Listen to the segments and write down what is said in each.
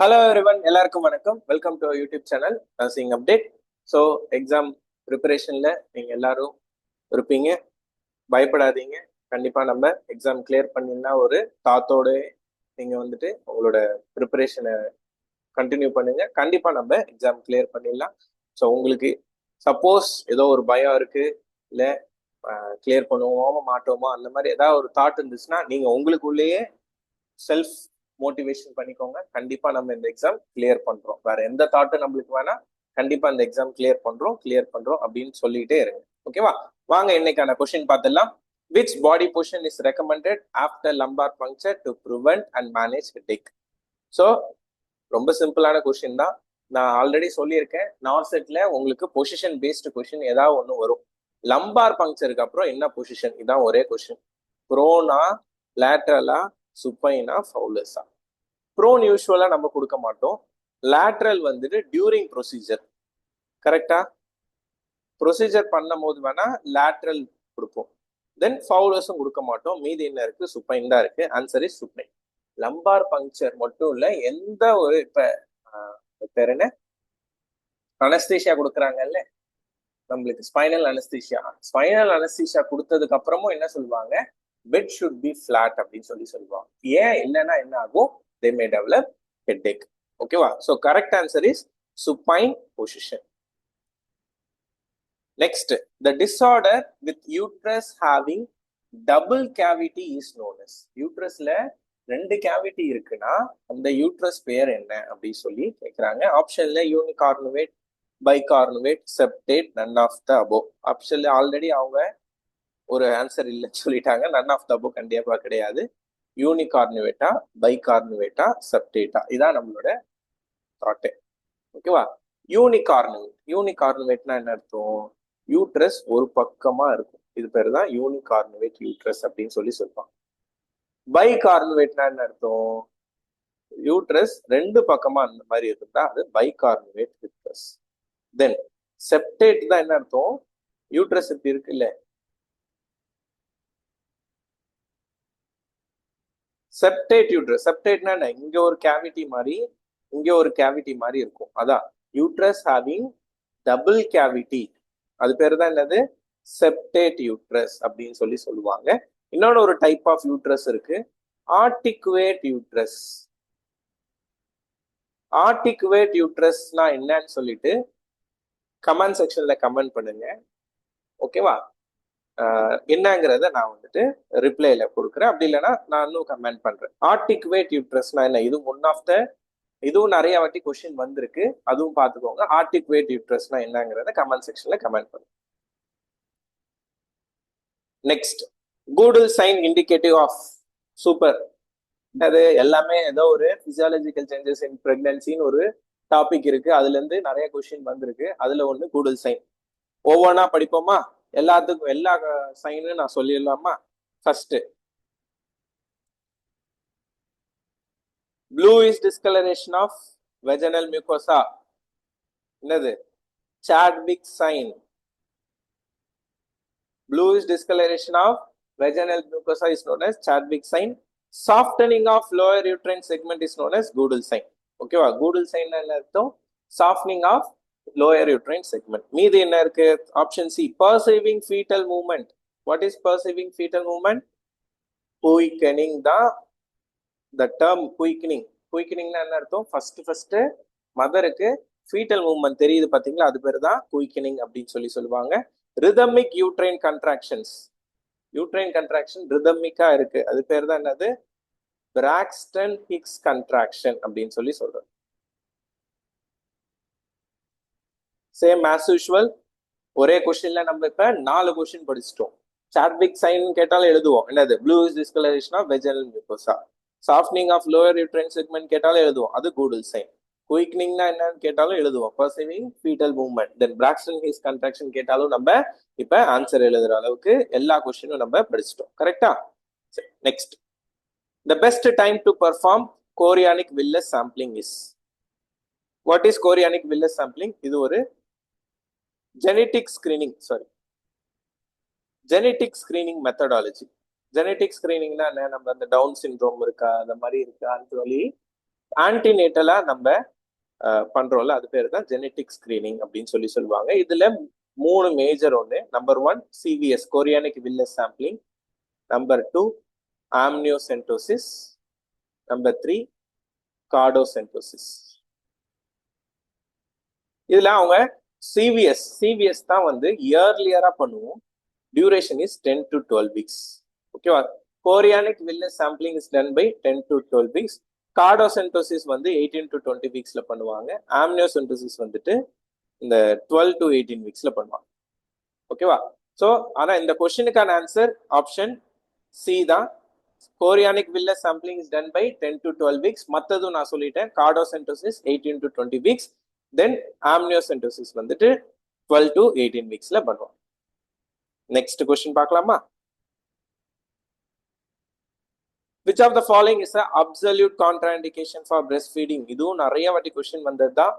Hello everyone, எல்லாருக்கும் வணக்கம். Welcome to YouTube channel nursing update. So exam ப்ரிப்பரேஷனில் நீங்கள் எல்லாரும் இருப்பீங்க, பயப்படாதீங்க. கண்டிப்பாக நம்ம எக்ஸாம் கிளியர் பண்ணிடலாம் ஒரு தாத்தோடு நீங்கள் வந்துட்டு உங்களோட ப்ரிப்பரேஷனை கண்டினியூ பண்ணுங்க. கண்டிப்பாக நம்ம எக்ஸாம் கிளியர் பண்ணிடலாம். ஸோ உங்களுக்கு சப்போஸ் ஏதோ ஒரு பயம் இருக்குது, இல்லை கிளியர் பண்ணுவோமா மாட்டோமா அந்த மாதிரி ஏதாவது ஒரு தாட் இருந்துச்சுன்னா நீங்கள் உங்களுக்குள்ளேயே செல்ஃப் மோட்டிவேஷன் பண்ணிக்கோங்க. கண்டிப்பா நம்ம இந்த எக்ஸாம் கிளியர் பண்றோம், வேற எந்த தாட்டும் நம்மளுக்கு வேணா, கண்டிப்பா இந்த எக்ஸாம் கிளியர் பண்றோம் அப்படின்னு சொல்லிட்டே இருங்க. ஓகேவா? வாங்க இன்னைக்கான கொஸ்டின் பார்த்துடலாம். Which body position is recommended after lumbar puncture to prevent and manage headache? So ரொம்ப சிம்பிளான கொஸ்டின் தான். நான் ஆல்ரெடி சொல்லியிருக்கேன், நார்செட்ல உங்களுக்கு பொசிஷன் பேஸ்டு கொஸ்டின் ஏதாவது ஒன்று வரும். லம்பார் பங்க்சருக்கு அப்புறம் என்ன பொசிஷன், இதான் ஒரே கொஸ்டின். ப்ரோனா, லேட்ரலா, சுப்பைனா, ஃபவுலஸா? ப்ரோன் யூஸ்வலா நம்ம கொடுக்க மாட்டோம். லேட்ரல் வந்துட்டு டியூரிங் ப்ரொசீஜர், கரெக்டா? ப்ரொசீஜர் பண்ணும் போது வேணா லேட்ரல் கொடுப்போம். தென் ஃபவுலஸும் கொடுக்க மாட்டோம். மீதி என்ன இருக்கு? சுப்பைன் தான் இருக்கு. Answer is supine. Lumbar puncture மட்டும் இல்ல, எந்த ஒரு இப்ப பேர் என்ன, அனஸ்தீஷியா கொடுக்குறாங்கல்ல நம்மளுக்கு, ஸ்பைனல் அனஸ்தீஷியா கொடுத்ததுக்கு அப்புறமும் என்ன சொல்லுவாங்க? பெட் ஷுட் பி ஃபிளாட் அப்படின்னு சொல்லுவாங்க. ஏன் இல்லைன்னா என்ன ஆகும்? they may develop headache. ஓகேவா? so correct answer is supine position. Next, the disorder with uterus having double cavity is known as. uterusல ரெண்டு கேவிட்டி இருக்குன்னா அந்த யூட்ரஸ் பேர் என்ன அப்படின்னு சொல்லி கேட்குறாங்க. ஆப்ஷன்ல unicornuate, bicornuate, septate, none of the above. ஆப்ஷன்ல ஆல்ரெடி அவங்க ஒரு ஆன்சர் இல்லைன்னு சொல்லிட்டாங்க. நன் ஆஃப் த அபோ கண்டிப்பா கிடையாது. யூனிகார்னுவேட்டா, பைகார்னுவேட்டா, செப்டேட்டா, இதான் நம்மளோட தாட்டு. ஓகேவா? யூனிகார்னுவேட்னா என்ன அர்த்தம்? யூட்ரஸ் ஒரு பக்கமா இருக்கும், இது பேர் தான் யூனிகார்னுவேட் யூட்ரஸ் அப்படின்னு சொல்லுவாங்க. பைகார்னுவேட்னா என்ன அர்த்தம்? யூட்ரஸ் ரெண்டு பக்கமா அந்த மாதிரி இருந்தா அது பைகார்னுவேட் யூட்ரஸ். தென் செப்டேட் தான் என்ன அர்த்தம்? யூட்ரஸ் இப்படி இருக்கு இல்ல, செப்டேட் யூட்ரஸ். செப்டேட்னா என்ன? இங்க ஒரு கேவிட்டி மாதிரி, இங்க ஒரு கேவிட்டி மாதிரி இருக்கும், அதான் யூட்ரஸ் ஹேவிங் டபுள் கேவிட்டி, அது பேர் தான் என்னது? செப்டேட் யூட்ரஸ் அப்படின்னு சொல்லுவாங்க. இன்னொன்று ஒரு டைப் ஆஃப் யூட்ரஸ் இருக்கு, ஆர்டிகுவேட் யூட்ரஸ். ஆர்டிகுவேட் யூட்ரஸ்னா என்னன்னு சொல்லிட்டு கமெண்ட் செக்ஷன்ல கமெண்ட் பண்ணுங்க. ஓகேவா? என்னங்கிறத நான் வந்துட்டு ரிப்ளைல கொடுக்குறேன். அப்படி இல்லைன்னா நான் இன்னும் கமெண்ட் பண்றேன். ஆர்டிகுவேட் யூட்ரஸ்னா என்ன? இது ஒன் ஆஃப் த, இதுவும் நிறைய வாட்டி கொஸ்டின் வந்திருக்கு, அதுவும் பார்த்துக்கோங்க. ஆர்டிகுவேட் யூட்ரஸ்னா என்னங்கிறத கமெண்ட் செக்ஷன்ல கமெண்ட் பண்ணுங்க. Next, Goodell sign indicative of super. அது எல்லாமே ஏதோ ஒரு பிசியாலஜிக்கல் சேஞ்சஸ் இன் பிரெக்னன்சின்னு ஒரு டாபிக் இருக்கு, அதுல இருந்து நிறைய கொஸ்டின் வந்திருக்கு. அதுல ஒண்ணு கூடுல் சைன். ஒவ்வொன்றா படிப்போமா? எல்லாத்துக்கும் எல்லா சைனும் நான் சொல்லிடலாமா? First, blue is discoloration of vaginal mucosa. என்னது? Chadwick sign. Blue is discoloration of vaginal mucosa is known as Chadwick sign. Softening of lower uterine segment is known as Goodell sign. ஓகேவா? Goodell sign என்ன அர்த்தம்? softening of lower uterine segment. மீது என்ன இருக்கு? Option C, perceiving fetal movement. What is perceiving fetal movement? quickening தான் the term quickening. quickeningனா என்ன அர்த்தம்? First மதருக்கு foetal movement தெரியுது பாத்தீங்களா, அது பேர் தான் குயிக்கனிங் அப்படின்னு சொல்லுவாங்க. Rhythmic uterine contractions. Uterine contraction ரிதமிக்கா இருக்கு, அது பேர் தான் என்னது? பிராக்ஸ்டன் ஹிக்ஸ் கன்ட்ராக்ஷன் அப்படின்னு சொல்றோம். சேம் ஆஸ் யூஷுவல், ஒரே கொஸ்டின்ல நம்ம இப்ப 4 கொஸ்டின் படிச்சிட்டோம். சாட்விக் சைன் கேட்டாலும் எழுதுவோம், என்னது? Blue is discoloration of vaginal mucosa. Softening of lower uterine segment கேட்டாலும் எழுதுவோம், அது கூடுல் சைன். குயிக்னிங்னா என்னன்னு கேட்டாலும் எழுதுவோம், perceiving fetal movement. Then Braxton Hicks contraction கேட்டாலும் நம்ம இப்ப ஆன்சர் எழுதுற அளவுக்கு எல்லா கொஸ்டினும் நம்ம படிச்சிட்டோம். கரெக்டா? Next, the best time to perform chorionic villus sampling is. What is chorionic villus sampling? இது ஒரு genetic screening, genetic screening methodology. Genetic ஸ்கிரீனிங்னா என்ன? நம்ம அந்த டவுன் சிண்ட்ரோம் இருக்கா, அந்த மாதிரி இருக்கான்னு சொல்லி ஆன்டினேட்டலா நம்ம பண்றோம்ல, அது பேர் தான் ஜெனட்டிக் ஸ்கிரீனிங் அப்படின்னு சொல்லுவாங்க. இதுல 3 மேஜர் ஒன்று. Number 1 CVS chorionic villus sampling, number 2 amniocentesis, number 3 cordocentesis. இதுல அவங்க சிவிஎஸ் தான் வந்து இயர்லியரா பண்ணுவோம். Duration is 10 to 12 weeks. ஓகேவா? Chorionic villus sampling is done by 10 to 12 weeks. Cordocentesis வந்து 18 to 20 வீக்ஸ்ல பண்ணுவாங்க. ஆம்னியோசென்டோசிஸ் வந்துட்டு இந்த 12 to 18 வீக்ஸ்ல பண்ணுவாங்க. ஓகேவா? ஸோ ஆனா இந்த கொஸ்டினுக்கான ஆன்சர் ஆப்ஷன் சி தான். Chorionic villus sampling is done by 10 to 12 weeks. மற்றதும் நான் சொல்லிட்டேன். கார்டோசென்டோசிஸ் 18 to 20 வீக்ஸ். தென் ஆம்னியோசென்டோசிஸ் வந்துட்டு 12 to 18 வீக்ஸ்ல பண்ணுவோம். நெக்ஸ்ட் கொஸ்டின் பார்க்கலாமா? Which of the following is a absolute contraindication for breastfeeding? இதுவும் நிறைய வாட்டி கொஸ்டின் வந்தது தான்.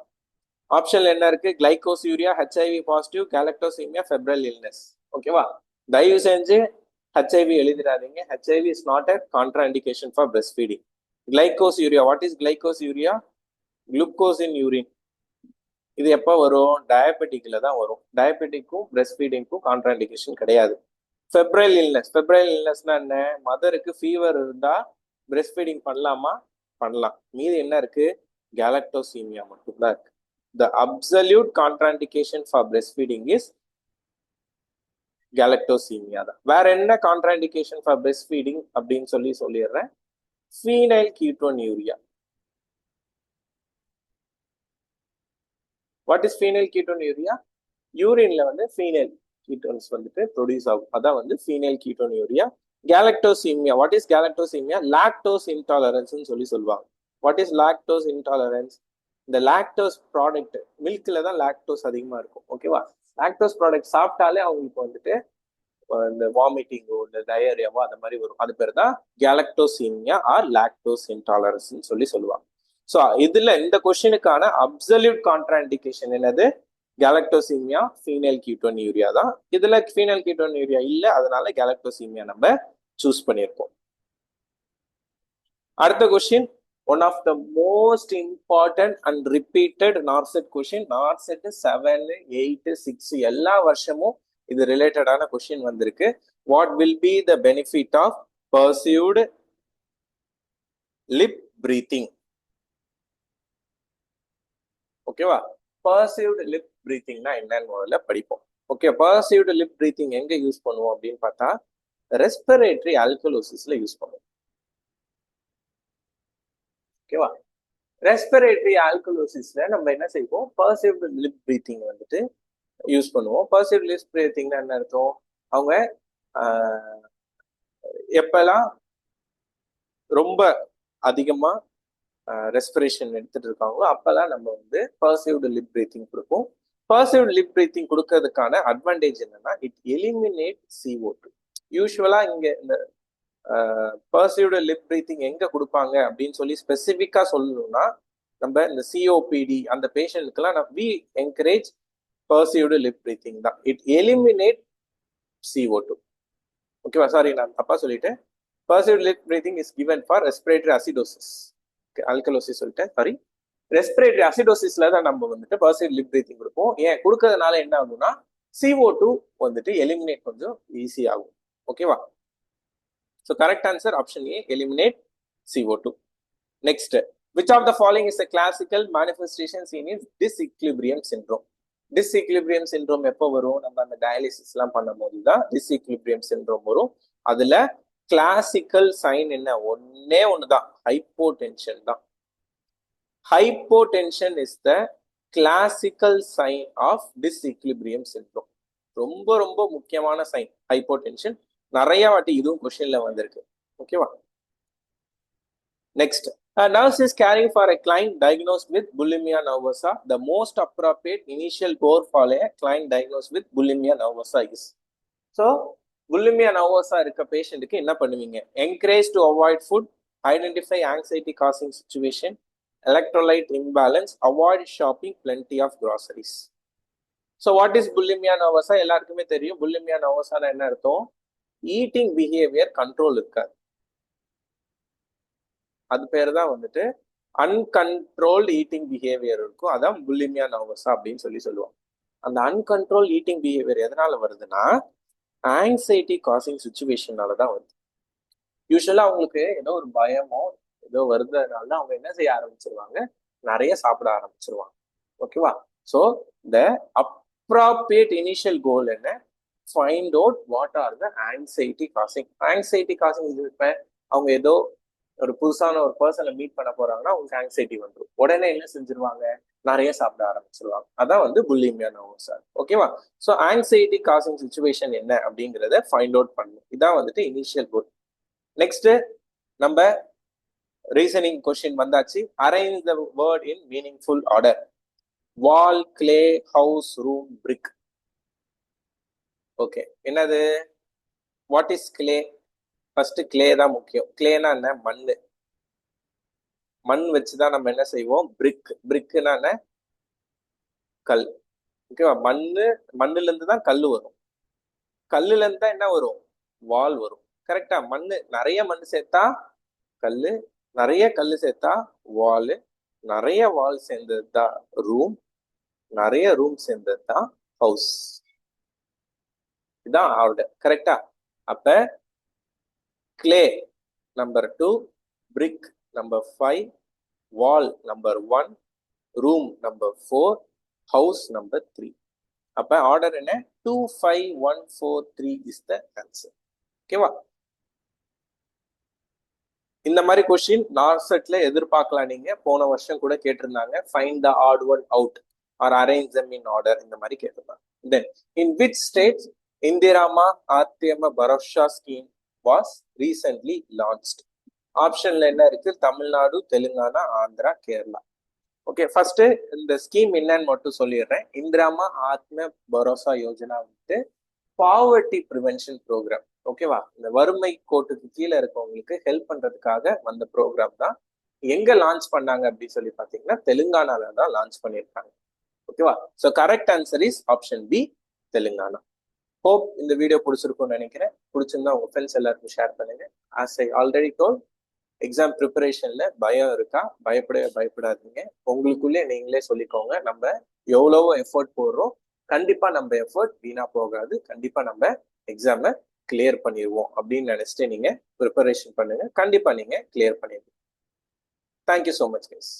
ஆப்ஷன்ல என்ன இருக்கு? Glycosuria, HIV positive, galactosemia, febrile illness. ஓகேவா? தயவு செஞ்சு HIV எழுதிடாதீங்க. HIV is not a contraindication for breastfeeding. Glycosuria, what is glycosuria? Glucose in urine. இது எப்போ வரும்? டயபெட்டிக்ல தான் வரும். டயபெட்டிக்கும் பிரெஸ்ட் ஃபீடிங்க்கும் கான்ட்ராண்டிகேஷன் கிடையாது. ஃபெப்ரைல் இல்னஸ்னா என்ன? மதருக்கு ஃபீவர் இருந்தா பிரெஸ்ட் ஃபீடிங் பண்ணலாமா? பண்ணலாம். மீது என்ன இருக்கு? கேலக்டோசீமியா மட்டும்தான் இருக்கு. The absolute contraindication for breast feeding is galactosemia தான். வேற என்ன கான்ட்ராண்டிகேஷன் ஃபார் பிரெஸ்ட் ஃபீடிங் அப்படின்னு சொல்லிடுறேன். Phenyl ketonuria. What is phenyl ketonuria? யூரின்ல வந்து ஃபீனைல் கீட்டோன்ஸ் வந்துட்டு ப்ரொடியூஸ் ஆகும். அதான் வந்து phenyl ketonuria. Galactosemia, what is galactosemia? Lactose intolerance சொல்லுவாங்க. What is lactose intolerance? இந்த லாக்டோஸ் ப்ராடக்ட், மில்க்ல தான் லாக்டோஸ் அதிகமா இருக்கும். ஓகேவா? லாக்டோஸ் ப்ராடக்ட் சாப்பிட்டாலே அவங்களுக்கு வந்துட்டு இந்த வாமிட்டிங்கோ இந்த டயரியாவோ அந்த மாதிரி வரும். அது பேர் தான் கேலக்டோசீமியா ஆர் லாக்டோஸ் இன்டாலரன்ஸ் சொல்லுவாங்க. ஸோ இதுல இந்த கொஸ்டினுக்கான அப்சல்யூட் கான்ட்ராண்டிகேஷன் என்னது? கேலக்டோசீமியா, ஃபீனைல் கீட்டோனியூரியா தான். இதுல ஃபீனைல் கீட்டோனியூரியா இல்ல, அதனால கேலக்டோசீமியா நம்ம சூஸ் பண்ணியிருக்கோம். அடுத்த question, one of the most important and repeated NORCET question. NORCET 7, 8, 6 எல்லா வருஷமும் இது ரிலேட்டடான கொஸ்டின் வந்திருக்கு. What will be the benefit of pursed lip breathing? ஓகேவா? பர்சிவ்டு லிப் பிரீத்திங்னா என்னன்னு முதல்ல படிப்போம். ஓகே, பர்சிவ்டு லிப் பிரீத்திங் எங்க யூஸ் பண்ணுவோம் அப்படின்னு பார்த்தா ரெஸ்பிரேட்டரி ஆல்கலோசிஸ்ல யூஸ் பண்ணுவோம். ஓகேவா? ரெஸ்பிரேட்டரி ஆல்கலோசிஸ்ல நம்ம என்ன செய்வோம்? பர்சிவ்டு லிப் பிரீத்திங் வந்துட்டு யூஸ் பண்ணுவோம். பர்சிவ்டு லிப் பிரீத்திங்னா என்ன அர்த்தம்? அவங்க எப்பெல்லாம் ரொம்ப அதிகமா ரெஸ்பிரேஷன் எடுத்துட்டு இருக்காங்களோ அப்பெல்லாம் நம்ம வந்து பர்சிவ்டு லிப் பிரீத்திங் கொடுப்போம். பர்சிவ்டு லிப் பிரீத்திங் கொடுக்கறதுக்கான அட்வான்டேஜ் என்னன்னா இட் எலிமினேட் CO2. யூஸ்வலா இங்க இந்த பர்சிவ்டு லிப் பிரீத்திங் எங்க கொடுப்பாங்க அப்படின்னு ஸ்பெசிஃபிக்கா சொல்லணும்னா நம்ம இந்த COPD அந்த பேஷண்ட்க்குலாம் we encourage pursed lip breathing தான். It eliminate CO2. ஓகேவா? சாரி, நான் தப்பா சொல்லிட்டேன். Pursed lip breathing is given for respiratory acidosis. Alkalosis சொல்லிட்டேன், சாரி. ரெஸ்பிரேட்டரி அசிடோசிஸ்ல தான் நம்ம வந்துட்டு பர்சிவ்டு லிப் பிரீத்திங் கொடுப்போம். ஏன் கொடுக்கறதுனால என்ன ஆகும்னா CO2 வந்துட்டு எலிமினேட் கொஞ்சம் ஈஸி ஆகும். ஓகேவா? So correct answer option A, eliminate CO2. Next, which of the following is a classical manifestation seen in disequilibrium syndrome? Disequilibrium syndrome எப்போ வரும்? நம்ம அந்த டயாலிசிஸ் எல்லாம் பண்ணும் போது தான் டிஸ்இக்லிபிரியம் சிண்ட்ரோம் வரும். அதுல கிளாசிக்கல் சைன் என்ன? ஒன்னே ஒண்ணுதான், ஹைப்போடென்ஷன் தான். Hypotension is the classical sign of disequilibrium syndrome. ரொம்ப ரொம்ப முக்கியமான சைன் ஹைப்போடென்ஷன். நிறைய வாட்டி இதுவும் கொஸ்டின்ல வந்திருக்கு. ஓகேவா? Next, a nurse is caring for a client diagnosed with bulimia nervosa. The most appropriate initial core for a client diagnosed with bulimia nervosa is. So bulimia nervosa இருக்க பேஷண்ட்டுக்கு என்ன பண்ணுவீங்க? Encourage to avoid food, identify anxiety causing situation, electrolyte imbalance, avoid shopping plenty of groceries. So what is bulimia nervosa? எல்லாருக்குமே தெரியும். bulimia nervosa என்ன அர்த்தம்? Eating behaviour control இருக்காது. அது பேர் தான் வந்துட்டு அன்கண்ட்ரோல்டு ஈட்டிங் பிஹேவியர் இருக்கும், அதான் புலிமியா நர்வஸா அப்படின்னு சொல்லுவாங்க. அந்த அன்கண்ட்ரோல் ஈட்டிங் பிஹேவியர் எதனால வருதுன்னா ஆங்ஸைட்டி காசிங் சுச்சுவேஷனால தான் வருது. யூஸ்வலா அவங்களுக்கு ஏதோ ஒரு பயமோ ஏதோ வருதுனால தான் அவங்க என்ன செய்ய ஆரம்பிச்சிருவாங்க, நிறைய சாப்பிட ஆரம்பிச்சிருவாங்க. ஓகேவா? ஸோ த அப்ராப்ரியேட் இனிஷியல் கோல் என்ன, find out what are the anxiety causing. Anxiety causing இப்போ அவங்க ஏதோ ஒரு புதுசான ஒரு பர்சனை மீட் பண்ண போறாங்கன்னா அவங்களுக்கு ஆங்ஸைட்டி வந்துடும். உடனே என்ன செஞ்சிருவாங்க, நிறைய சாப்பிட ஆரம்பிச்சிருவாங்க. அதான் வந்து புலிமியா நர்வஸா. ஓகேவா? ஸோ ஆங்ஸைட்டி காசிங் சுச்சுவேஷன் என்ன அப்படிங்கிறத ஃபைண்ட் அவுட் பண்ணணும். இதான் வந்துட்டு இனிஷியல் கோல். நெக்ஸ்ட் நம்ம ரீசனிங் கொஸ்டின் வந்தாச்சு. Arrange the word in meaningful order. Wall, clay, house, room, brick. Okay, என்னது? What is clay? First clay தான் முக்கியம். கிளேனா என்ன? மண்ணு. மண் வச்சுதான் நம்ம என்ன செய்வோம், பிரிக். பிரிக்குனா என்ன? கல். ஓகேவா? மண்ணுல இருந்து தான் கல் வரும். கல்லுல இருந்து தான் என்ன வரும், வால் வரும். கரெக்டா? நிறைய மண் சேர்த்தா கல்லு, நிறைய கல்லு சேர்த்தா வால், நிறைய வால் சேர்ந்தது தான் ரூம், நிறைய ரூம் சேர்ந்தது தான் ஹவுஸ். இதுதான் ஆர்டர். கரெக்டா? அப்ப clay number 2, brick number 5, wall number 1, room number 4, house number 3. அப்ப ஆர்டர் என்ன? 2, 5, 1, 4, 3 இஸ் த ஆன்சர். ஓகேவா? இந்த மாதிரி கொஸ்டின் நார்செட்ல எதிர்பார்க்கலாம். நீங்க போன வருஷம் கூட கேட்டிருந்தாங்க, find the odd one out or arrange them in order, இந்த மாதிரி கேட்டிருந்தாங்க. Then in which state Indiramma Atmiya Bharosa scheme was recently launched? ஆப்ஷன்ல என்ன இருக்கு? தமிழ்நாடு, தெலுங்கானா, ஆந்திரா, கேரளா. ஓகே, ஃபர்ஸ்ட் இந்த ஸ்கீம் என்னன்னு மட்டும் சொல்லிடுறேன். இந்திராமா ஆத்ம பரோசா யோஜனா வந்துட்டு பாவர்ட்டி ப்ரிவென்ஷன் ப்ரோக்ராம். ஓகேவா? இந்த வறுமை கோட்டுக்கு கீழே இருக்கவங்களுக்கு ஹெல்ப் பண்றதுக்காக வந்த ப்ரோக்ராம் தான். எங்க லான்ச் பண்ணாங்க அப்படின்னு சொல்லி பாத்தீங்கன்னா தெலுங்கானால தான் லான்ச் பண்ணியிருக்காங்க. ஓகேவா? So correct answer is option B, Telangana. Hope இந்த வீடியோ பிடிச்சிருக்கும்னு நினைக்கிறேன். பிடிச்சிருந்தா உங்க ஃப்ரெண்ட்ஸ் எல்லாருக்கும் ஷேர் பண்ணுங்க. As I already told, exam ப்ரிப்பரேஷன்ல பயம் இருக்கா? பயப்படாதீங்க. உங்களுக்குள்ளே நீங்களே சொல்லிக்கோங்க, நம்ம எவ்வளவோ எஃபர்ட் போடுறோம், கண்டிப்பா நம்ம எஃபர்ட் வீணா போகாது, கண்டிப்பா நம்ம எக்ஸாமை கிளியர் பண்ணிடுவோம் அப்படின்னு நினைச்சிட்டு நீங்க ப்ரிப்பரேஷன் பண்ணுங்க. கண்டிப்பா நீங்க கிளியர் பண்ணிடுவீங்க. Thank you so much guys.